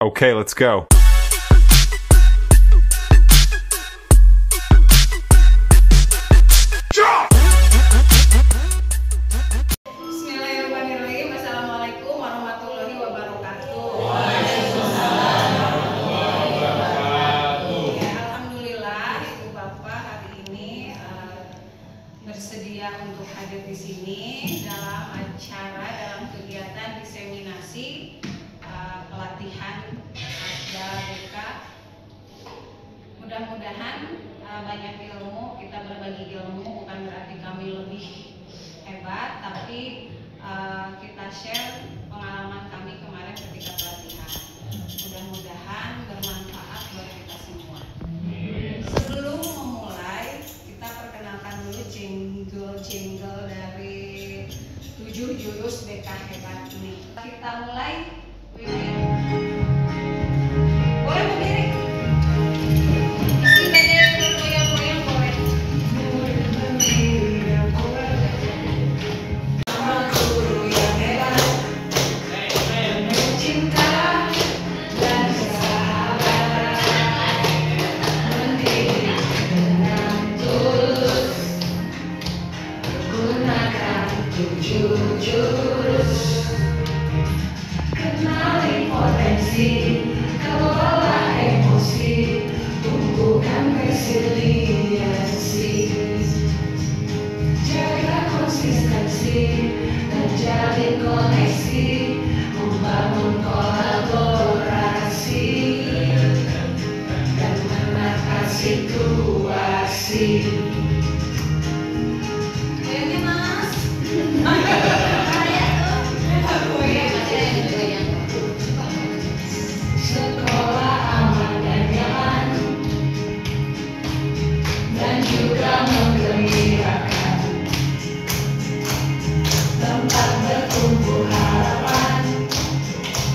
Okay, let's go. Bismillahirrahmanirrahim. Assalamualaikum warahmatullahi wabarakatuh. Ya, alhamdulillah Ibu Bapak hari ini bersedia untuk hadir di sini dalam kegiatan diseminasi pelatihan Asda BK. Mudah-mudahan banyak ilmu, kita berbagi ilmu, bukan berarti kami lebih hebat, tapi kita share pengalaman kami kemarin ketika pelatihan. Mudah-mudahan bermanfaat buat kita semua. Sebelum memulai, kita perkenalkan dulu jingle dari 7 jurus BK hebat ini. Kita mulai. Boleh berdiri. Kenali potensi, kelola emosi, tumbuhkan resiliensi, jaga konsistensi, terjalin koneksi, membangun kolaborasi, dan menata situasi. Sekolah aman dan nyaman, dan juga menggembirakan, tempat bertumbuh harapan,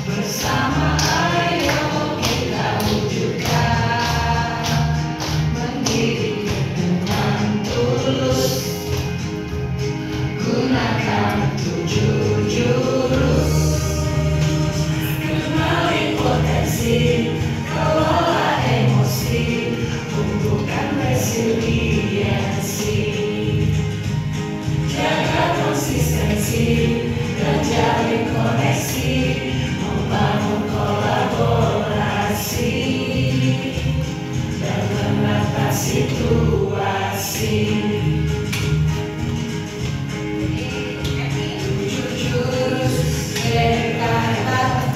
bersama ayo kita wujudkan, mendidik dengan tulus, gunakan 7 jurus. Kenali potensi, kelola emosi, tumbuhkan resiliensi, jaga konsistensi, terjalin koneksi, membangun kolaborasi, dan menata situasi. 7 jurus BK hebat,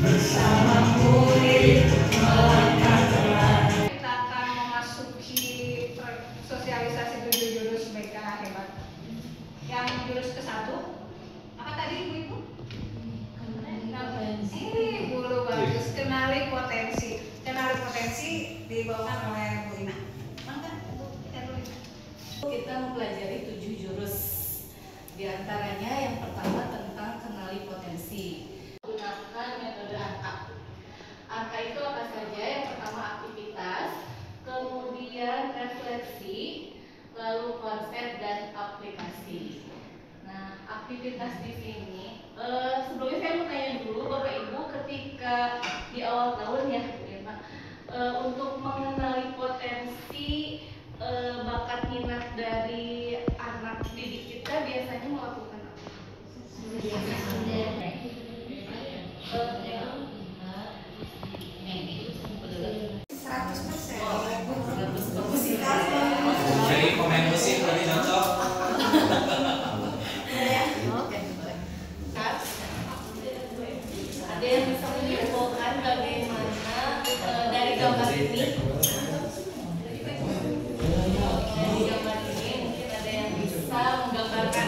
bersama murid melangkah terang. Kita akan memasuki sosialisasi 7 jurus BK hebat. Yang jurus ke-1 apa tadi Ibu? Ini dulu bagus. Kenali potensi. Kenali potensi dibawakan oleh Bu Ina. Mangga Bu, kita dulu. Kita mempelajari 7 jurus. Di antaranya yang pertama tentang kenali potensi. Gunakan metode ANKA. ANKA itu apa saja? Yang pertama aktivitas, kemudian refleksi, lalu konsep dan aplikasi. Nah, aktivitas di sini, sebelumnya saya mau tanya dulu Bapak Ibu, ketika di awal tahun ya, untuk mengenali potensi bakat minat dari anak didik kita biasanya melakukan apa? Jadi pemain musik berarti cocok. Ada yang bisa menyimpulkan bagaimana dari gambar ini? Dari gambar ini mungkin ada yang bisa menggambarkan.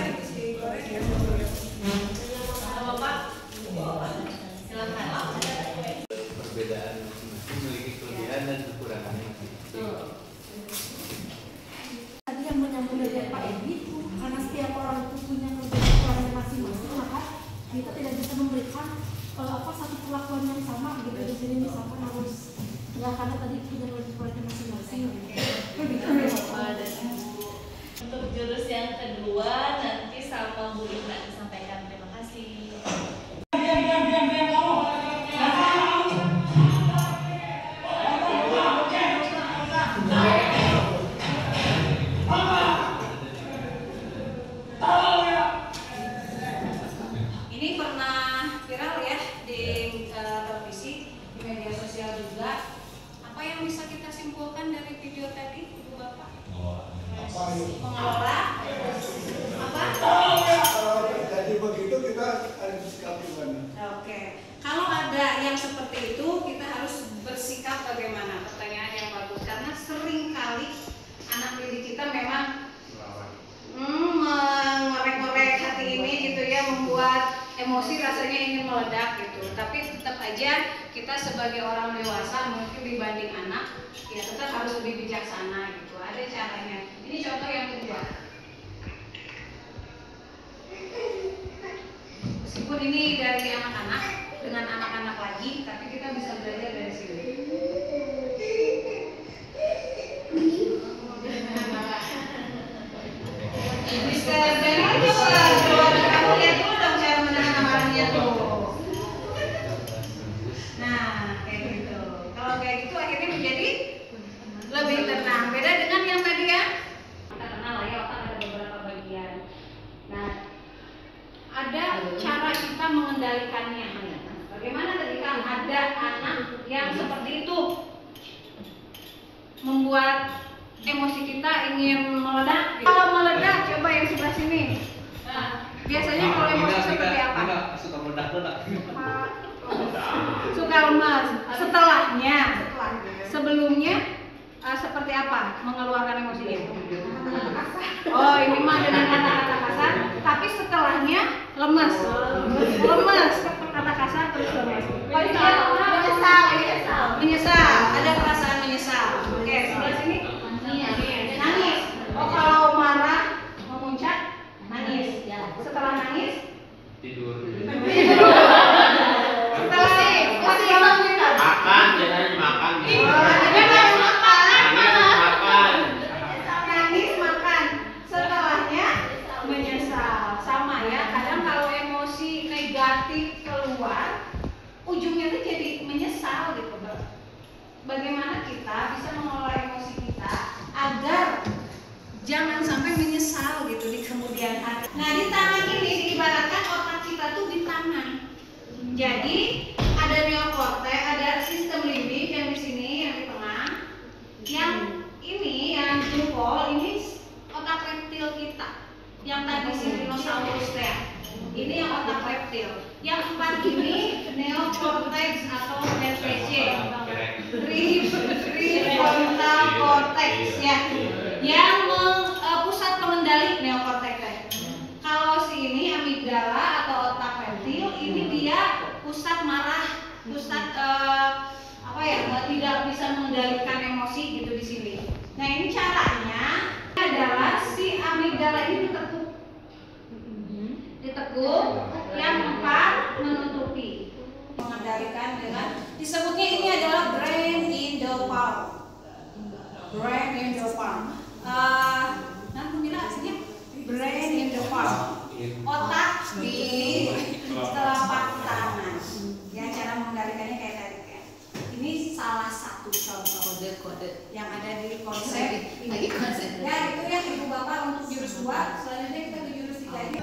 Bapak, silakan. Perbedaan memiliki kelebihan dan kekurangannya. Tadi yang menyambung dari Pak Edi, karena setiap orang itu punya kekurangan masing-masing, maka kita tidak bisa memberikan satu perlakuan yang sama gitu. Di sini misalkan harus nggak, karena tadi punya kekurangan masing-masing. Untuk jurus yang kedua nanti sama Bu Ina disampaikan. Terima kasih. yang seperti itu kita harus bersikap bagaimana? Pertanyaan yang bagus, karena seringkali anak didik kita memang mengorek-ngorek hati ini gitu ya, membuat emosi rasanya ingin meledak gitu. Tapi tetap aja kita sebagai orang dewasa mungkin dibanding anak ya tetap harus lebih bijaksana gitu. Ada caranya. Ini contoh yang kedua. Meskipun ini dari anak-anak dengan anak-anak lagi, tapi kita bisa belajar dari sini. Bisa dari itu kamu lihat dulu dong cara menahan amarahnya tuh. Nah, kayak gitu. Kalau kayak gitu akhirnya menjadi lebih tenang. Beda dengan yang tadi ya. Kita kenal lah ya, otak ada beberapa bagian. Nah, ada cara kita mengendalikannya. Bagaimana ketika ada anak yang seperti itu membuat emosi kita ingin meledak? Kalau meledak, coba yang sebelah sini. Biasanya kalau emosi seperti apa? Suka meledak-ledak. Suka lemas. Setelahnya, sebelumnya seperti apa mengeluarkan emosinya? Oh, ini mah dengan kata-kata kasar, tapi setelahnya lemas, kata kasar terus lemas. Oh, menyesal, ada perasaan menyesal. Oke, sebelah sini nangis. Oh, kalau marah memuncak nangis. Setelah nangis Tidur. Makan, jangan makan. Nangis, makan. Setelahnya menyesal. Sama ya, kadang kalau emosi negatif keluar, ujungnya tuh jadi menyesal gitu. Bagaimana kita bisa mengelola emosi kita agar jangan sampai menyesal gitu di kemudian hari. Nah, di tangan ini diibaratkan otak kita tuh di tangan. Jadi ada neokortex, ada sistem limbik yang di sini, yang di tengah. Yang ini, yang jempol ini otak reptil kita. Yang tadi si dinosaurus teh. Ini yang otak reptil. Yang empat ini neokortex atau RPC, prefrontal cortex ya, yang pusat pengendali neokortex. Kalau si ini amigdala atau otak reptil, ini dia pusat marah, pusat tidak bisa mengendalikan emosi gitu di sini. Nah, ini caranya adalah si amigdala ini ditekuk, yang empat menutupi, mengendalikan dengan disebutnya ini adalah brain in the palm. Brain in the palm. Nah, Mila aslinya brain in the palm. Otak di telapak tangan. Ya, cara mengendalikannya kayak tadi kan. Ini salah satu contoh kode yang ada di konsep ini. Ya, itu ya Ibu Bapak untuk jurus 2. Selanjutnya kita ke jurus 3 ini.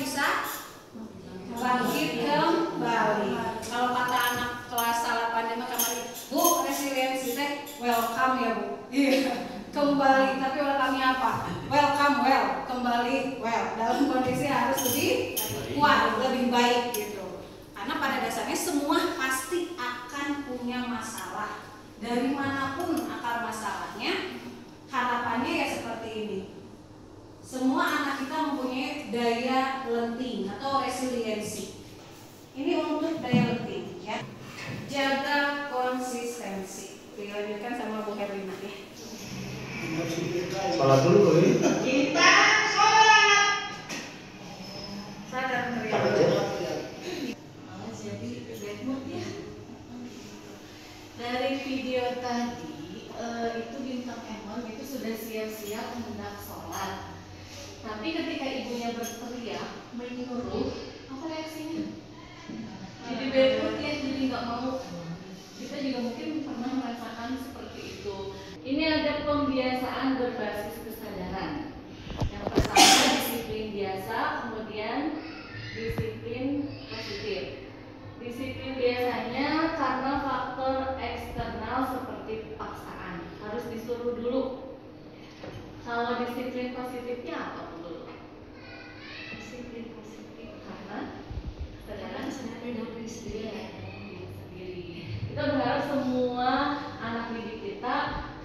bisa bangkit kembali. Kalau kata anak kelas 8 mah kemarin, Bu, resiliensi teh welcome ya Bu. Iya, kembali. Tapi welcome-nya apa? Welcome, kembali, dalam kondisi harus lebih kuat, lebih baik gitu. Karena pada dasarnya semua pasti akan punya masalah. Dari manapun akar masalahnya, harapannya ya seperti ini. Semua anak kita mempunyai daya lenting atau resiliensi. Ini untuk daya lenting ya. Jaga konsistensi. Dilanjutkan sama Bu Herlina ya. Salat dulu ya. Kita sholat. Sadar teriak. Malah jadi bad mood ya. Dari video tadi itu bintang Emon itu sudah siap-siap hendak sholat. Tapi ketika ibunya berteriak menyuruh, apa reaksinya? Jadi bad mood ya, jadi nggak mau. Kita juga mungkin pernah merasakan seperti itu. Ini ada pembiasaan berbasis kesadaran. Yang pertama disiplin biasa, kemudian disiplin positif. Disiplin biasanya karena faktor eksternal seperti paksaan, harus disuruh dulu. Kalau disiplin positifnya apa dulu? Disiplin positif karena kesadaran dari diri sendiri. Kita berharap semua anak didik kita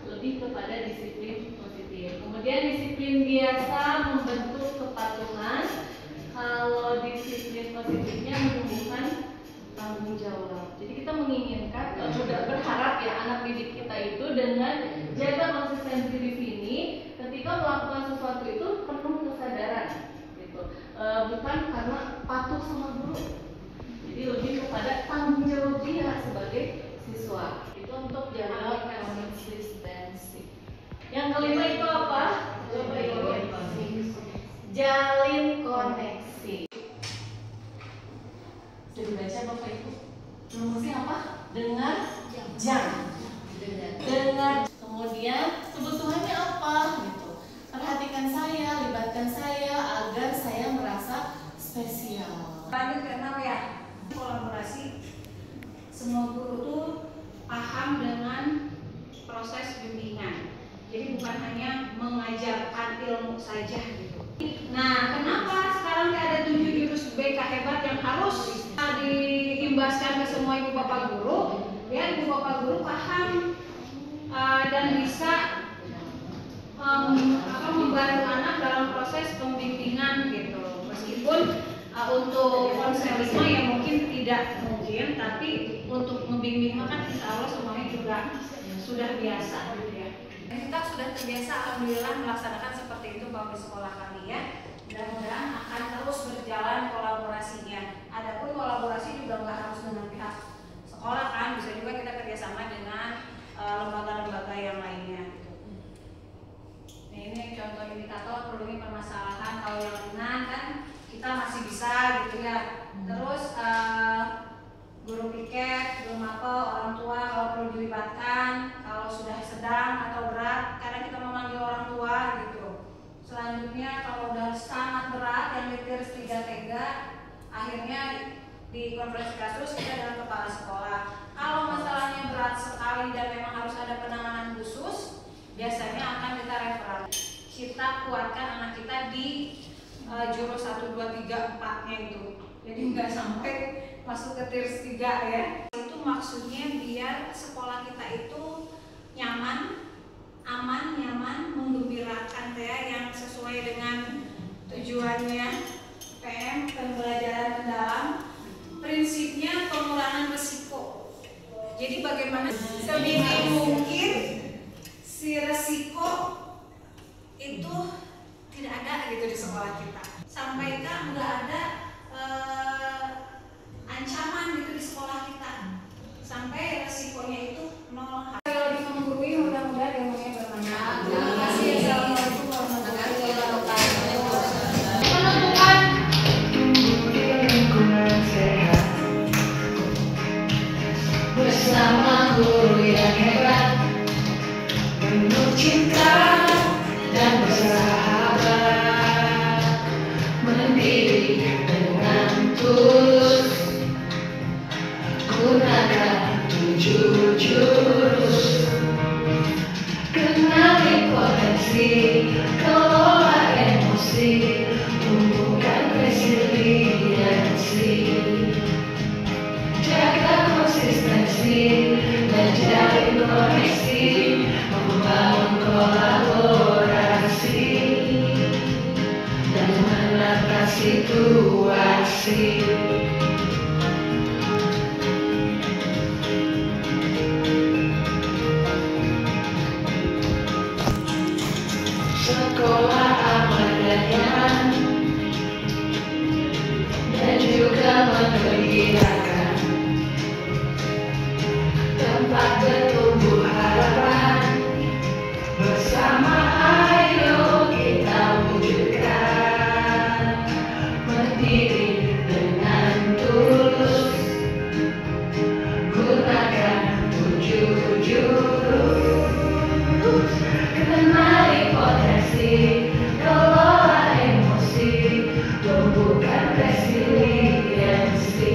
lebih kepada disiplin positif. Kemudian disiplin biasa membentuk kepatuhan. Kalau disiplin positifnya menumbuhkan tanggung jawab. Jadi kita menginginkan, sudah berharap ya anak didik kita itu dengan jaga konsistensi di sini, ketika melakukan sesuatu itu penuh kesadaran, gitu. Bukan karena patuh sama guru. Jadi lebih kepada tanggung jawab dia sebagai siswa. Itu untuk jaga konsistensi. Yang kelima itu apa? Coba ibu. Jalin koneksi. Sudah dibaca Bapak Ibu? Rumusnya apa? Dengar, jam. Dengar. Kemudian kebutuhannya apa? Gitu. Perhatikan saya, libatkan saya agar saya merasa spesial. Lanjut ke 6 ya. Kolaborasi. Semua guru tuh paham dengan proses bimbingan. Jadi bukan hanya mengajarkan ilmu saja gitu. Nah, kenapa sekarang ada 7 jurus BK hebat yang harus diimbaskan ke semua ibu bapak guru? Ya, ibu bapak guru paham dan bisa membantu anak dalam proses pembimbingan gitu. Meskipun untuk konseling ya mungkin tidak mungkin, tapi untuk membimbing kan insya Allah semuanya juga sudah biasa gitu ya. Dan kita sudah terbiasa alhamdulillah melaksanakan seperti itu Bapak di sekolah kami ya. Mudah-mudahan akan terus berjalan kolaborasinya. Adapun kolaborasi juga nggak harus dengan pihak sekolah kan, bisa juga kita kerjasama dengan lembaga-lembaga yang lainnya gitu. Nah, ini contoh indikator produksi permasalahan. Kalau yang ringan kan kita masih bisa gitu ya. Terus guru piket, guru mapel, orang tua kalau perlu dilibatkan. Kalau sudah sedang atau berat, karena kita memanggil orang tua gitu. Selanjutnya kalau udah sangat berat yang nyetir tega, akhirnya di konferensi kasus kita dengan kepala sekolah. Kalau masalahnya berat sekali dan memang harus ada penanganan khusus, biasanya akan kita referal. Kita kuatkan anak kita di jurus 1, 2, 3, 4-nya itu. Jadi nggak sampai masuk ke tiers 3 ya. Itu maksudnya biar sekolah kita itu nyaman, aman, nyaman, menggembirakan ya, yang sesuai dengan tujuannya PM pembelajaran mendalam. Prinsipnya pengurangan risiko. Jadi bagaimana seminim mungkin si risiko itu tidak ada gitu di sekolah kita. Sampaikan nggak ada ancaman gitu di sekolah kita. Sampai risikonya itu 0. Kalau menggurui mudah-mudahan ilmunya bermanfaat. Terima kasih. Assalamualaikum warahmatullahi wabarakatuh. Menentukan bersama guru yang hebat. koneksi, jaga konsistensi, menjalin koneksi, membangun kolaborasi, dan menata situasi. Sekolah aman dan nyaman, dan juga menggembirakan, tempat bertumbuh harapan. Bersama ayo kita wujudkan, berdiri dengan tulus, gunakan 7 jurus, kenali potensi, kelola emosi, tumbuhkan resiliensi,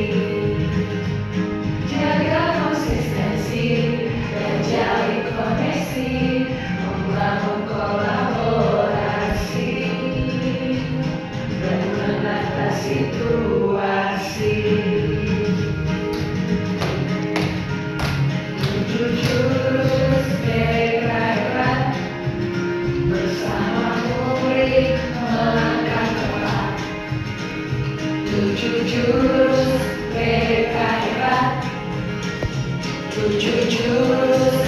jaga konsistensi, dan jalin koneksi, membangun kolaborasi, dan menata situasi. 7 jurus hebat, bersama murid melangkah tepat. 7 jurus mereka hebat, 7 jurus